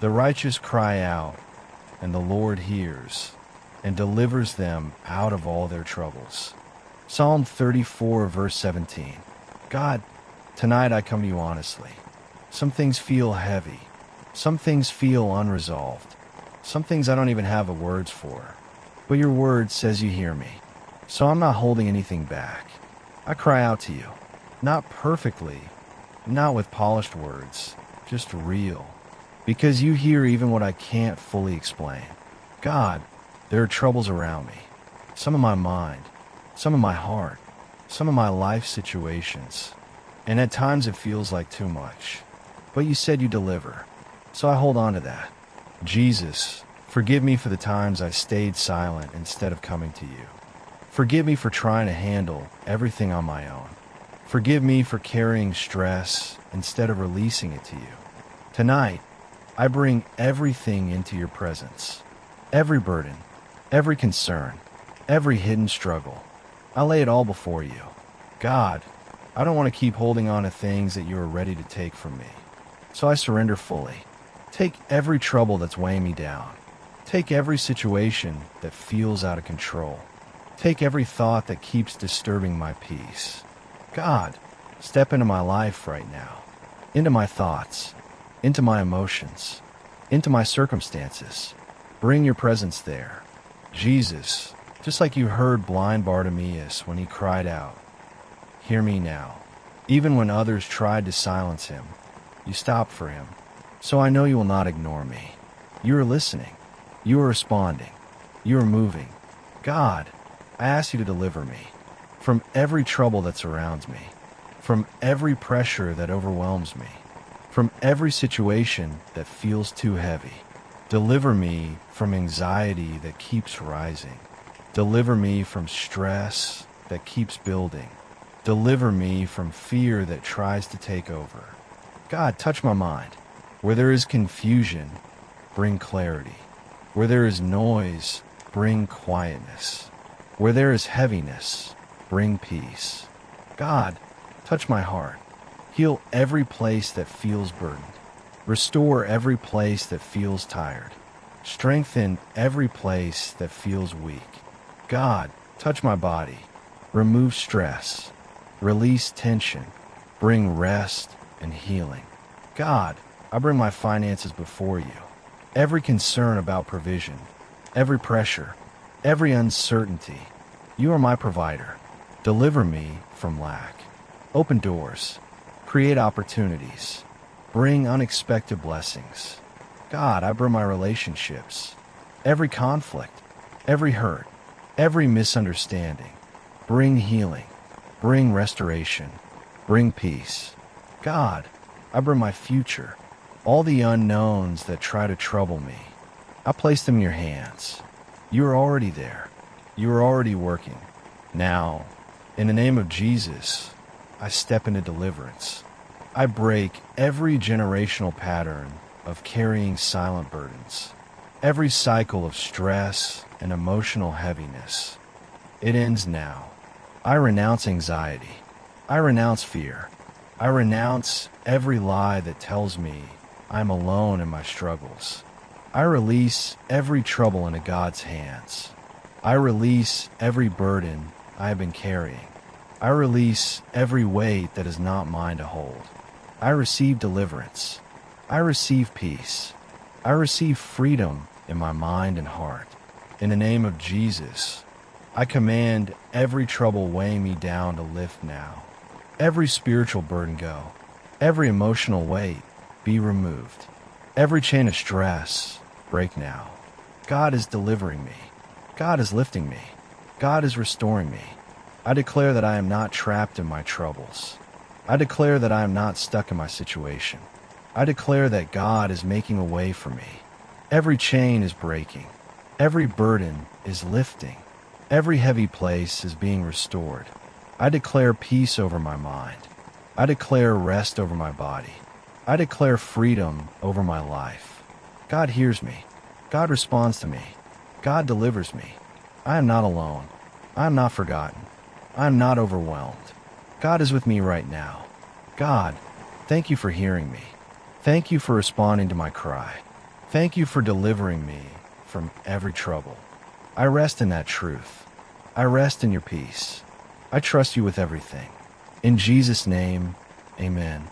The righteous cry out, and the Lord hears, and delivers them out of all their troubles. Psalm 34, verse 17. God, tonight I come to you honestly. Some things feel heavy. Some things feel unresolved. Some things I don't even have the words for. But your word says you hear me. So I'm not holding anything back. I cry out to you. Not perfectly, not with polished words, just real. Because you hear even what I can't fully explain. God, there are troubles around me. Some in my mind, some in my heart, some in my life situations. And at times it feels like too much. But you said you deliver. So I hold on to that. Jesus, forgive me for the times I stayed silent instead of coming to you. Forgive me for trying to handle everything on my own. Forgive me for carrying stress instead of releasing it to you. Tonight, I bring everything into your presence. Every burden, every concern, every hidden struggle. I lay it all before you. God, I don't want to keep holding on to things that you are ready to take from me. So I surrender fully. Take every trouble that's weighing me down. Take every situation that feels out of control. Take every thought that keeps disturbing my peace. God, step into my life right now, into my thoughts, into my emotions, into my circumstances. Bring your presence there. Jesus, just like you heard blind Bartimaeus when he cried out, hear me now. Even when others tried to silence him, you stopped for him. So I know you will not ignore me. You are listening. You are responding. You are moving. God, I ask you to deliver me from every trouble that surrounds me, from every pressure that overwhelms me, from every situation that feels too heavy. Deliver me from anxiety that keeps rising. Deliver me from stress that keeps building. Deliver me from fear that tries to take over. God, touch my mind. Where there is confusion, bring clarity. Where there is noise, bring quietness. Where there is heaviness, bring peace. God, touch my heart. Heal every place that feels burdened. Restore every place that feels tired. Strengthen every place that feels weak. God, touch my body. Remove stress. Release tension. Bring rest and healing. God, I bring my finances before you. Every concern about provision, every pressure, every uncertainty. You are my provider. Deliver me from lack. Open doors. Create opportunities. Bring unexpected blessings. God, I bring my relationships. Every conflict, every hurt, every misunderstanding. Bring healing. Bring restoration. Bring peace. God, I bring my future. All the unknowns that try to trouble me, I place them in your hands. You are already there. You are already working. Now, in the name of Jesus, I step into deliverance. I break every generational pattern of carrying silent burdens, every cycle of stress and emotional heaviness. It ends now. I renounce anxiety. I renounce fear. I renounce every lie that tells me I'm alone in my struggles. I release every trouble into God's hands. I release every burden I have been carrying. I release every weight that is not mine to hold. I receive deliverance. I receive peace. I receive freedom in my mind and heart. In the name of Jesus, I command every trouble weighing me down to lift now. Every spiritual burden go. Every emotional weight be removed. Every chain of stress break now. God is delivering me. God is lifting me. God is restoring me. I declare that I am not trapped in my troubles. I declare that I am not stuck in my situation. I declare that God is making a way for me. Every chain is breaking. Every burden is lifting. Every heavy place is being restored. I declare peace over my mind. I declare rest over my body. I declare freedom over my life. God hears me. God responds to me. God delivers me. I am not alone. I am not forgotten. I am not overwhelmed. God is with me right now. God, thank you for hearing me. Thank you for responding to my cry. Thank you for delivering me from every trouble. I rest in that truth. I rest in your peace. I trust you with everything. In Jesus' name, amen.